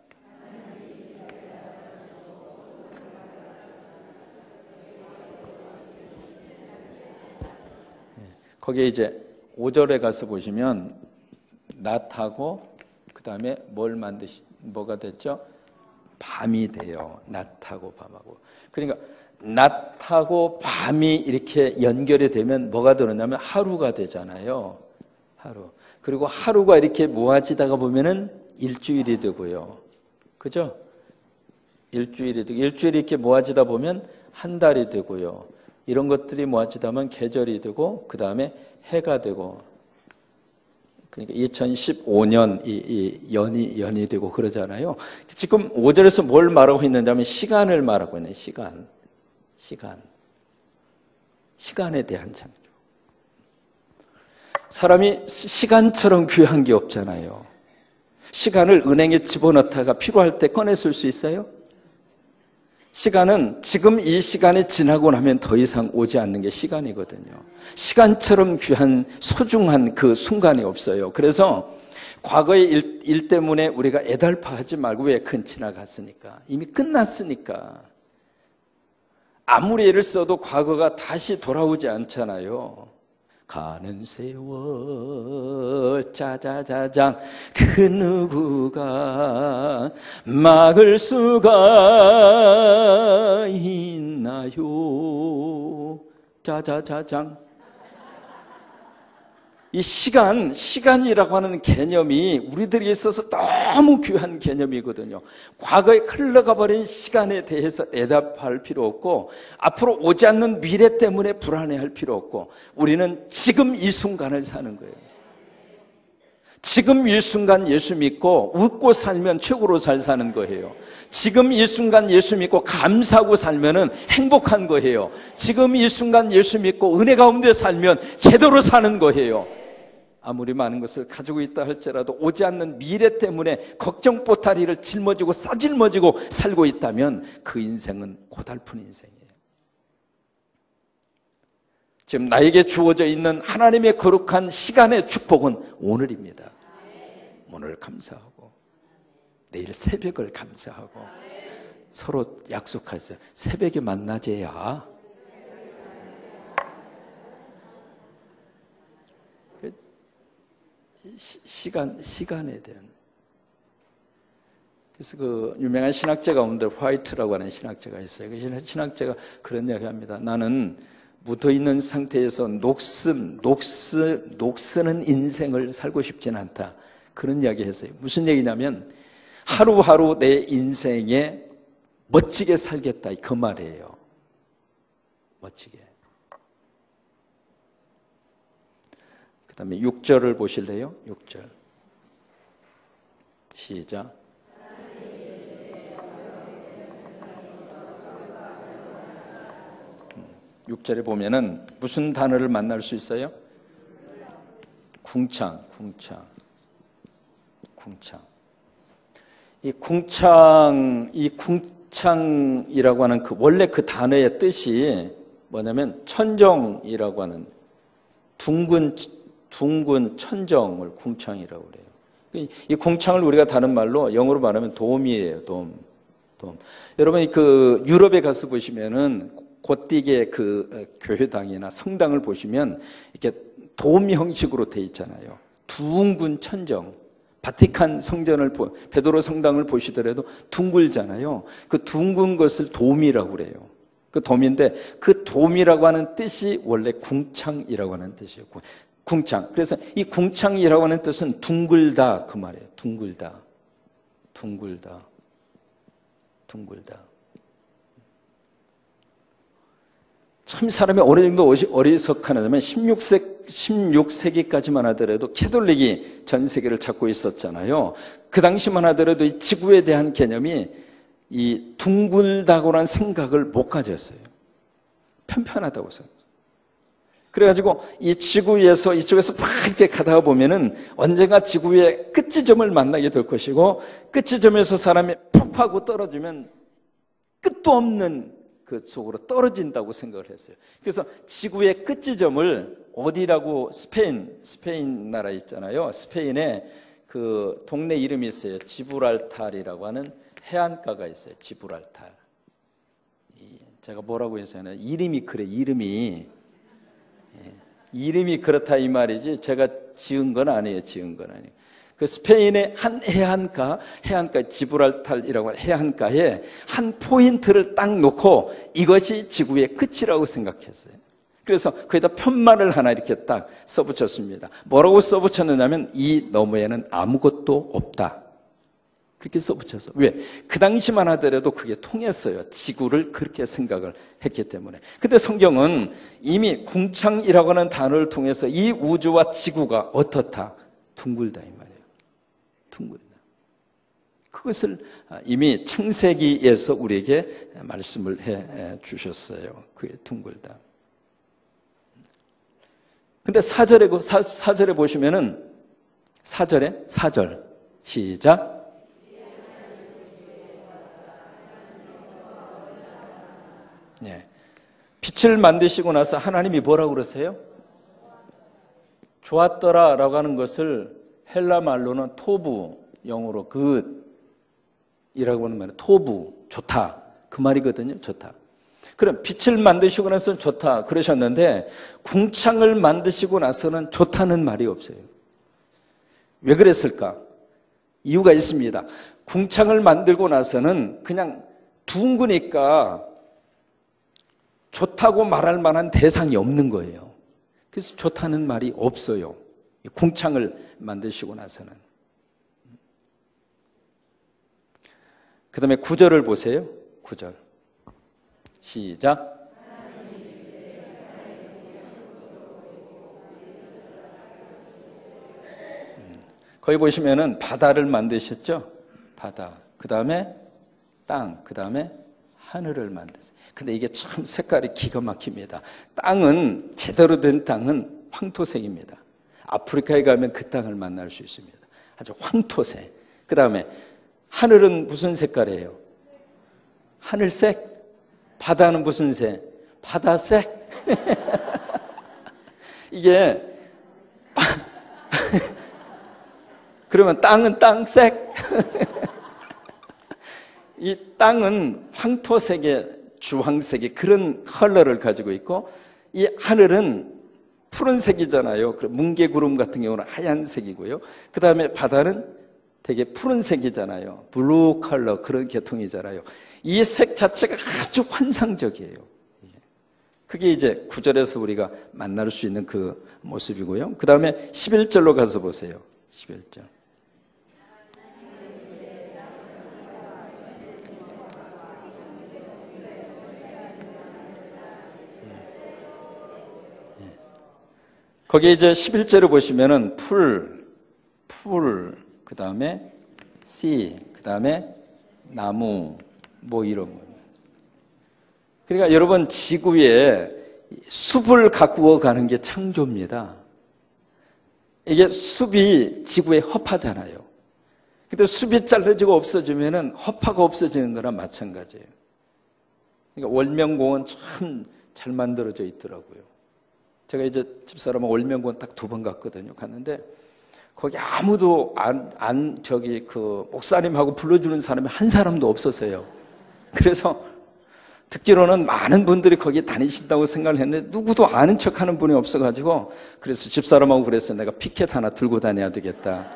거기에 이제 5절에 가서 보시면 낮하고 그 다음에 뭐가 됐죠? 밤이 돼요. 낮하고 밤하고. 그러니까 낮하고 밤이 이렇게 연결이 되면 뭐가 되느냐면 하루가 되잖아요. 하루. 그리고 하루가 이렇게 모아지다가 보면은 일주일이 되고요. 그죠? 일주일이 되고, 일주일이 이렇게 모아지다 보면 한 달이 되고요. 이런 것들이 모아지다 보면 계절이 되고, 그 다음에 해가 되고, 그러니까 2015년 이 연이 되고 그러잖아요. 지금 5절에서 뭘 말하고 있느냐면 시간을 말하고 있는 시간에 대한 창조. 사람이 시간처럼 귀한 게 없잖아요. 시간을 은행에 집어넣다가 필요할 때 꺼내 쓸 수 있어요? 시간은 지금 이 시간이 지나고 나면 더 이상 오지 않는 게 시간이거든요. 시간처럼 귀한 소중한 그 순간이 없어요. 그래서 과거의 일 때문에 우리가 애달파하지 말고, 왜? 근 지나갔으니까. 이미 끝났으니까. 아무리 애를 써도 과거가 다시 돌아오지 않잖아요. 가는 세월 짜자자장 그 누구가 막을 수가 있나요? 짜자자장. 이 시간이라고 하는 개념이 우리들에게 있어서 너무 귀한 개념이거든요. 과거에 흘러가 버린 시간에 대해서 애답할 필요 없고 앞으로 오지 않는 미래 때문에 불안해할 필요 없고 우리는 지금 이 순간을 사는 거예요. 지금 이 순간 예수 믿고 웃고 살면 최고로 잘 사는 거예요. 지금 이 순간 예수 믿고 감사하고 살면은 행복한 거예요. 지금 이 순간 예수 믿고 은혜 가운데 살면 제대로 사는 거예요. 아무리 많은 것을 가지고 있다 할지라도 오지 않는 미래 때문에 걱정 보따리를 짊어지고 싸질머지고 살고 있다면 그 인생은 고달픈 인생이에요. 지금 나에게 주어져 있는 하나님의 거룩한 시간의 축복은 오늘입니다. 오늘 감사하고 내일 새벽을 감사하고 서로 약속하세요. 새벽에 만나재야. 시간에 대한. 그래서 그 유명한 신학자 가운데 화이트라고 하는 신학자가 있어요. 그 신학자가 그런 이야기 합니다. 나는 묻어있는 상태에서 녹쓰는 인생을 살고 싶진 않다. 그런 이야기 했어요. 무슨 얘기냐면 하루하루 내 인생에 멋지게 살겠다. 그 말이에요. 멋지게. 그 다음에 6절을 보실래요? 6절. 시작. 6절에 보면은 무슨 단어를 만날 수 있어요? 궁창. 이 궁창이라고 하는 원래 그 단어의 뜻이 뭐냐면 천정이라고 하는 둥근 천정을 궁창이라고 그래요. 이 궁창을 우리가 다른 말로 영어로 말하면 돔이에요. 돔. 여러분이 그 유럽에 가서 보시면은 곧디게 그 교회당이나 성당을 보시면 이렇게 돔 형식으로 돼 있잖아요. 둥근 천정. 바티칸 성전을 베드로 성당을 보시더라도 둥글잖아요. 그 둥근 것을 돔이라고 그래요. 그 돔인데 그 돔이라고 하는 뜻이 원래 궁창이라고 하는 뜻이에요. 궁창. 그래서 이 궁창이라고 하는 뜻은 둥글다 그 말이에요. 둥글다. 참 사람이 어느 정도 어리석하냐면 16세기까지만 하더라도 캐톨릭이 전 세계를 잡고 있었잖아요. 그 당시만 하더라도 이 지구에 대한 개념이 이 둥글다고라는 생각을 못 가졌어요. 편편하다고 생각해요. 그래가지고 이 지구에서 이쪽에서 막 이렇게 가다가 보면은 언젠가 지구의 끝지점을 만나게 될 것이고 끝지점에서 사람이 푹 하고 떨어지면 끝도 없는 그 속으로 떨어진다고 생각을 했어요. 그래서 지구의 끝지점을 어디라고 스페인 나라 있잖아요. 스페인에 그 동네 이름이 있어요. 지브랄타르이라고 하는 해안가가 있어요. 지브랄타르. 제가 뭐라고 해서 하나 이름이 그래. 이름이 그렇다 이 말이지 제가 지은 건 아니에요. 그 스페인의 한 해안가 지브랄타르이라고 하는 해안가에 한 포인트를 딱 놓고 이것이 지구의 끝이라고 생각했어요. 그래서 거기다 편말을 하나 이렇게 딱 써붙였습니다. 뭐라고 써붙였느냐면 이 너머에는 아무것도 없다. 그렇게 써붙여서. 왜? 그 당시만 하더라도 그게 통했어요. 지구를 그렇게 생각을 했기 때문에. 근데 성경은 이미 궁창이라고 하는 단어를 통해서 이 우주와 지구가 어떻다? 둥글다 이 말이에요. 둥글다. 그것을 이미 창세기에서 우리에게 말씀을 해 주셨어요. 그게 둥글다. 근데 4절에 보시면은 4절 시작. 네. 빛을 만드시고 나서 하나님이 뭐라고 그러세요? 좋았더라 라고 하는 것을 헬라 말로는 토부, 영어로 굿이라고 하는 말이에요. 토부, 좋다. 그 말이거든요. 좋다. 그럼 빛을 만드시고 나서는 좋다 그러셨는데 궁창을 만드시고 나서는 좋다는 말이 없어요. 왜 그랬을까? 이유가 있습니다. 궁창을 만들고 나서는 그냥 둥그니까 좋다고 말할 만한 대상이 없는 거예요. 그래서 좋다는 말이 없어요. 궁창을 만드시고 나서는. 그 다음에 9절을 보세요. 9절 시작. 거기 보시면은 바다를 만드셨죠? 바다. 그 다음에 땅. 그 다음에 하늘을 만드세요. 근데 이게 참 색깔이 기가 막힙니다. 땅은, 제대로 된 땅은 황토색입니다. 아프리카에 가면 그 땅을 만날 수 있습니다. 아주 황토색. 그 다음에 하늘은 무슨 색깔이에요? 하늘색. 바다는 무슨 색? 바다색. 이게 그러면 땅은 땅색. 이 땅은 황토색의 주황색의 그런 컬러를 가지고 있고, 이 하늘은 푸른색이잖아요. 뭉게구름 같은 경우는 하얀색이고요. 그 다음에 바다는 되게 푸른색이잖아요. 블루 컬러 그런 계통이잖아요. 이 색 자체가 아주 환상적이에요. 그게 이제 9절에서 우리가 만날 수 있는 그 모습이고요. 그 다음에 11절로 가서 보세요. 11절. 거기에 이제 11절을 보시면은 풀, 그 다음에 씨, 그 다음에 나무, 뭐 이런 거. 그러니까 여러분, 지구에 숲을 가꾸어 가는 게 창조입니다. 이게 숲이 지구에 허파잖아요. 근데 숲이 잘라지고 없어지면은 허파가 없어지는 거랑 마찬가지예요. 그러니까 월명공원 참 잘 만들어져 있더라고요. 제가 이제 집사람하고 월명공원 딱 2번 갔거든요. 갔는데 거기 아무도 목사님하고 불러주는 사람이 한 사람도 없었어요. 그래서 듣기로는 많은 분들이 거기 다니신다고 생각을 했는데 누구도 아는 척 하는 분이 없어가지고, 그래서 집사람하고 그랬어요. 내가 피켓 하나 들고 다녀야 되겠다.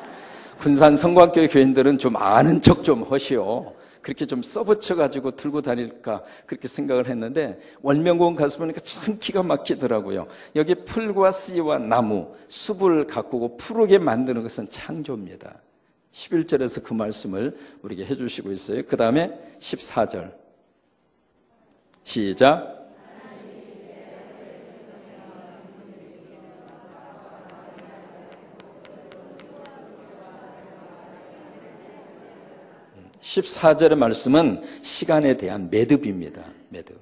군산 성광교회 교인들은 좀 아는 척 좀 하시오. 그렇게 좀 써붙여가지고 들고 다닐까 그렇게 생각을 했는데, 월명공원 가서 보니까 참 기가 막히더라고요. 여기 풀과 씨와 나무, 숲을 가꾸고 푸르게 만드는 것은 창조입니다. 11절에서 그 말씀을 우리에게 해주시고 있어요. 그 다음에 14절 시작. 14절의 말씀은 시간에 대한 매듭입니다. 매듭.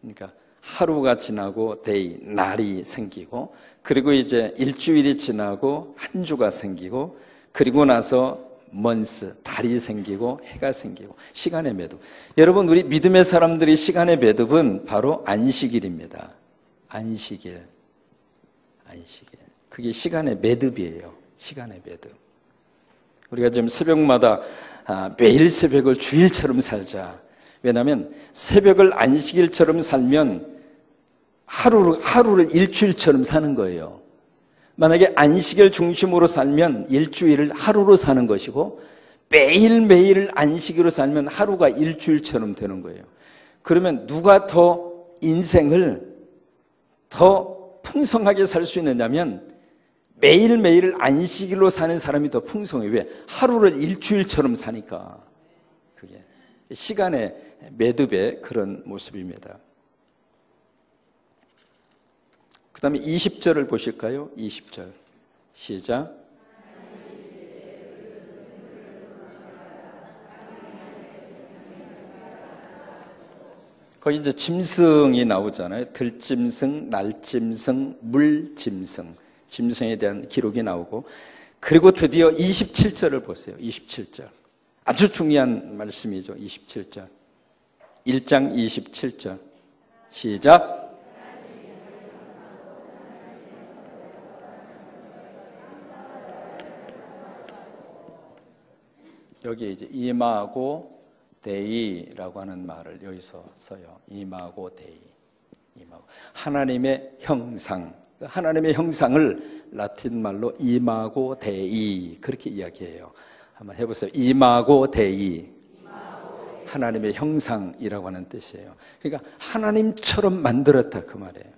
그러니까 하루가 지나고 데이, 날이 생기고, 그리고 이제 일주일이 지나고 한 주가 생기고, 그리고 나서 먼스, 달이 생기고 해가 생기고, 시간의 매듭. 여러분, 우리 믿음의 사람들이 시간의 매듭은 바로 안식일입니다. 안식일. 그게 시간의 매듭이에요. 시간의 매듭. 우리가 지금 새벽마다 매일 새벽을 주일처럼 살자. 왜냐하면 새벽을 안식일처럼 살면 하루를 일주일처럼 사는 거예요. 만약에 안식일 중심으로 살면 일주일을 하루로 사는 것이고, 매일매일 안식일로 살면 하루가 일주일처럼 되는 거예요. 그러면 누가 더 인생을 더 풍성하게 살 수 있느냐면, 매일매일 안식일로 사는 사람이 더 풍성해요. 왜? 하루를 일주일처럼 사니까. 그게 시간의 매듭의 그런 모습입니다. 그 다음에 20절을 보실까요? 20절 시작. 거기 이제 짐승이 나오잖아요. 들짐승, 날짐승, 물짐승. 짐승에 대한 기록이 나오고, 그리고 드디어 27절을 보세요. 27절. 아주 중요한 말씀이죠. 27절. 1장 27절. 시작. 여기 이제 이마고 데이라고 하는 말을 여기서 써요. 이마고 데이. 하나님의 형상. 하나님의 형상을 라틴 말로 이마고 데이 그렇게 이야기해요. 한번 해보세요. 이마고 데이. 하나님의 형상이라고 하는 뜻이에요. 그러니까 하나님처럼 만들었다 그 말이에요.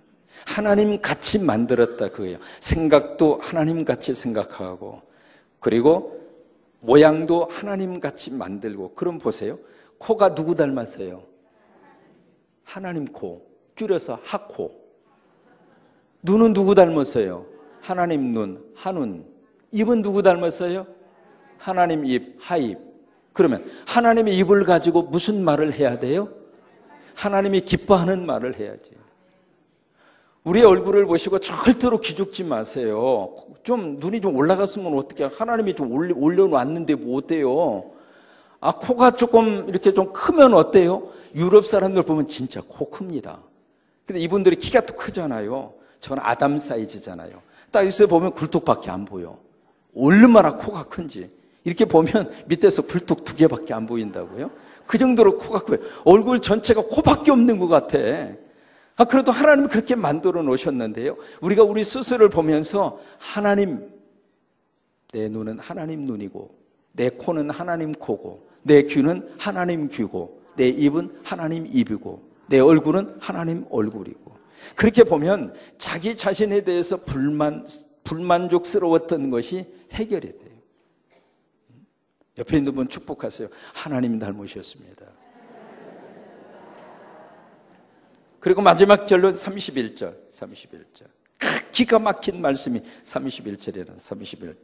하나님 같이 만들었다 그거예요. 생각도 하나님 같이 생각하고, 그리고 모양도 하나님 같이 만들고. 그럼 보세요. 코가 누구 닮았어요? 하나님 코, 줄여서 하코. 눈은 누구 닮았어요? 하나님 눈, 한눈. 입은 누구 닮았어요? 하나님 입, 하입. 그러면 하나님의 입을 가지고 무슨 말을 해야 돼요? 하나님이 기뻐하는 말을 해야지. 우리의 얼굴을 보시고 절대로 기죽지 마세요. 좀 눈이 좀 올라갔으면 어떻게, 하나님이 좀 올려놨는데 뭐 어때요? 아, 코가 조금 이렇게 좀 크면 어때요? 유럽 사람들 보면 진짜 코 큽니다. 근데 이분들이 키가 또 크잖아요. 저는 아담 사이즈잖아요. 딱 여기서 보면 굴뚝밖에 안 보여. 얼마나 코가 큰지. 이렇게 보면 밑에서 굴뚝 2개밖에 안 보인다고요? 그 정도로 코가 커요. 얼굴 전체가 코밖에 없는 것 같아. 아, 그래도 하나님이 그렇게 만들어 놓으셨는데요. 우리가 우리 스스로를 보면서 하나님, 내 눈은 하나님 눈이고, 내 코는 하나님 코고, 내 귀는 하나님 귀고, 내 입은 하나님 입이고, 내 얼굴은 하나님 얼굴이고. 그렇게 보면 자기 자신에 대해서 불만족스러웠던 것이 해결이 돼요. 옆에 있는 분 축복하세요. 하나님 닮으셨습니다. 그리고 마지막 결론 31절. 기가 막힌 말씀이 31절이라는 31절.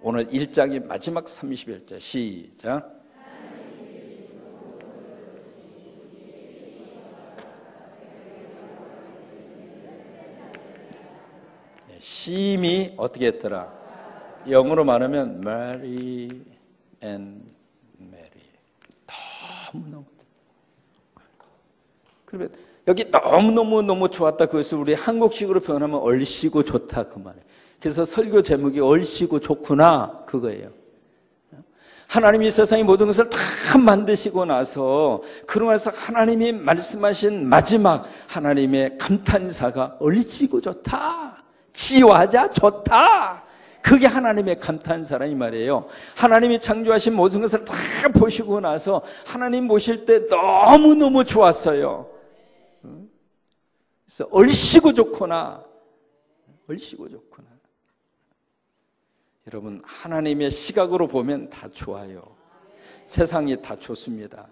오늘 1장의 마지막 31절. 시작. 심이 어떻게 했더라? 영어로 말하면 Mary and Mary. 너무너무. 그러면 여기 너무너무 좋았다. 그것을 우리 한국식으로 표현하면 얼씨구 좋다 그 말이에요. 그래서 설교 제목이 얼씨구 좋구나 그거예요. 하나님이 세상의 모든 것을 다 만드시고 나서, 그러고 나서 하나님이 말씀하신 마지막 하나님의 감탄사가 얼씨구 좋다, 지화자 좋다. 그게 하나님의 감탄사라 이 말이에요. 하나님이 창조하신 모든 것을 다 보시고 나서 하나님 보실 때 너무너무 좋았어요. 그래서 얼씨구 좋구나. 얼씨구 좋구나. 여러분, 하나님의 시각으로 보면 다 좋아요. 세상이 다 좋습니다.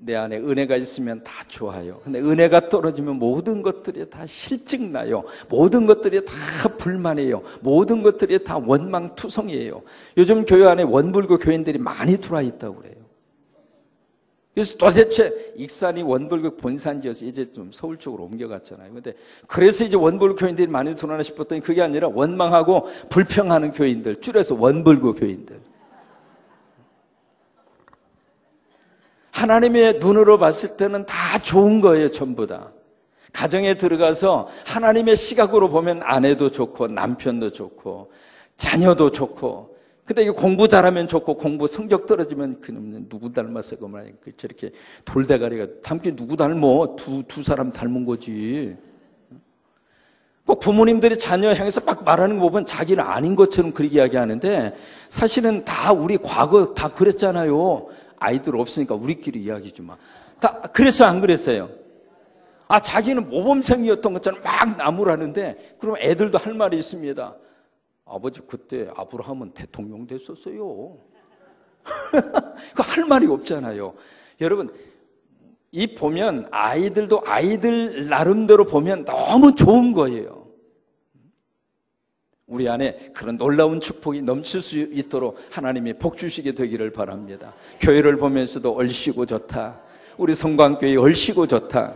내 안에 은혜가 있으면 다 좋아요. 근데 은혜가 떨어지면 모든 것들이 다 실증나요. 모든 것들이 다 불만이에요. 모든 것들이 다 원망투성이에요. 요즘 교회 안에 원불교 교인들이 많이 들어와 있다고 그래요. 그래서 도대체 익산이 원불교 본산지여서 이제 좀 서울 쪽으로 옮겨갔잖아요. 근데 그래서 이제 원불교 교인들이 많이 들어오나 싶었더니 그게 아니라 원망하고 불평하는 교인들, 줄여서 원불교 교인들. 하나님의 눈으로 봤을 때는 다 좋은 거예요. 전부 다. 가정에 들어가서 하나님의 시각으로 보면 아내도 좋고 남편도 좋고 자녀도 좋고, 근데 이거 공부 잘하면 좋고 공부 성적 떨어지면 그놈 누구 닮았어 그 말이야. 저렇게 돌대가리가 닮긴 누구 닮어? 두 사람 닮은 거지. 꼭 부모님들이 자녀 향해서 막 말하는 거 보면 자기는 아닌 것처럼 그렇게 이야기하는데, 사실은 다 우리 과거 다 그랬잖아요. 아이들 없으니까 우리끼리 이야기 좀 마. 다 그랬어요, 안 그랬어요? 아, 자기는 모범생이었던 것처럼 막 나무라는데, 그럼 애들도 할 말이 있습니다. 아버지 그때 아브라함은 대통령 됐었어요. 그 할 말이 없잖아요. 여러분, 이 보면 아이들도 아이들 나름대로 보면 너무 좋은 거예요. 우리 안에 그런 놀라운 축복이 넘칠 수 있도록 하나님이 복 주시게 되기를 바랍니다. 교회를 보면서도 얼씨구 좋다. 우리 성광교회 얼씨구 좋다.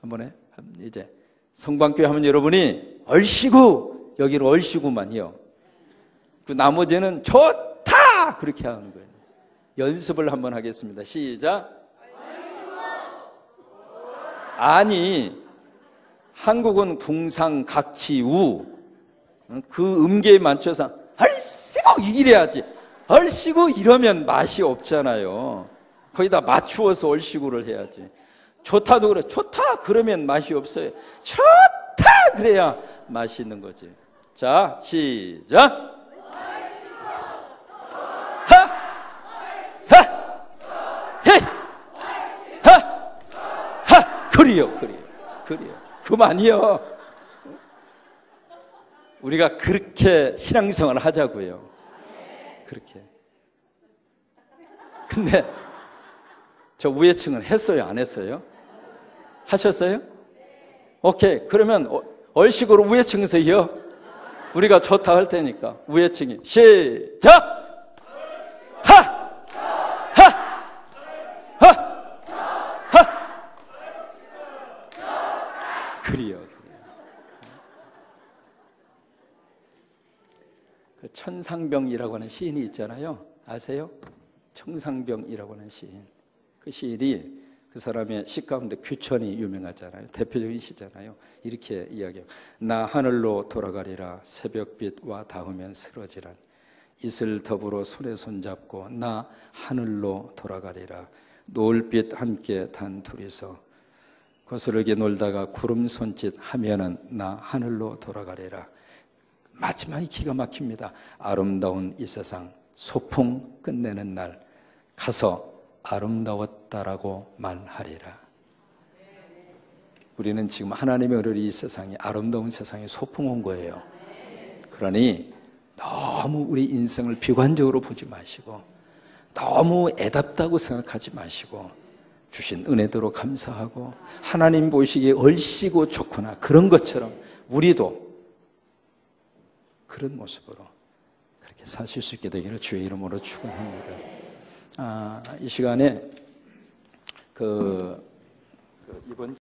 한번에 이제 성광교회 하면 여러분이 얼씨구, 여기는 얼씨구만요. 그 나머지는 좋다 그렇게 하는 거예요. 연습을 한번 하겠습니다. 시작. 아니, 한국은 궁상각치우, 그 음계에 맞춰서 얼씨구 이래야지. 얼씨구 이러면 맛이 없잖아요. 거기다 맞추어서 얼씨구를 해야지. 좋다도 그래. 좋다 그러면 맛이 없어요. 좋다 그래야 맛이 있는 거지. 자, 시작. 하! 하! 헤이! 하! 하! 그래요. 그만이요. 우리가 그렇게 신앙생활을 하자고요. 그렇게. 근데 저 우회층은 했어요, 안 했어요? 하셨어요? 오케이. 그러면 얼식으로 우회층에서요. 우리가 좋다 할 테니까 우회층이 시작! 그래요. 그 천상병이라고 하는 시인이 있잖아요. 아세요? 천상병이라고 하는 시인. 그 시인이 그 사람의 시 가운데 규천이 유명하잖아요. 대표적인 시잖아요. 이렇게 이야기해요. 나 하늘로 돌아가리라 새벽빛와 닿으면 쓰러지란 이슬 더불어 손에 손잡고 나 하늘로 돌아가리라 노을빛 함께 단 둘이서 거스르게 놀다가 구름 손짓 하면은 나 하늘로 돌아가리라. 마지막이 기가 막힙니다. 아름다운 이 세상 소풍 끝내는 날 가서 아름다웠다라고 말하리라. 우리는 지금 하나님의 은혜로 이 세상이 아름다운 세상에 소풍 온 거예요. 그러니 너무 우리 인생을 비관적으로 보지 마시고 너무 애답다고 생각하지 마시고 주신 은혜대로 감사하고 하나님 보시기에 얼씨고 좋구나 그런 것처럼 우리도 그런 모습으로 그렇게 사실 수 있게 되기를 주의 이름으로 축원합니다. 이 시간에 이번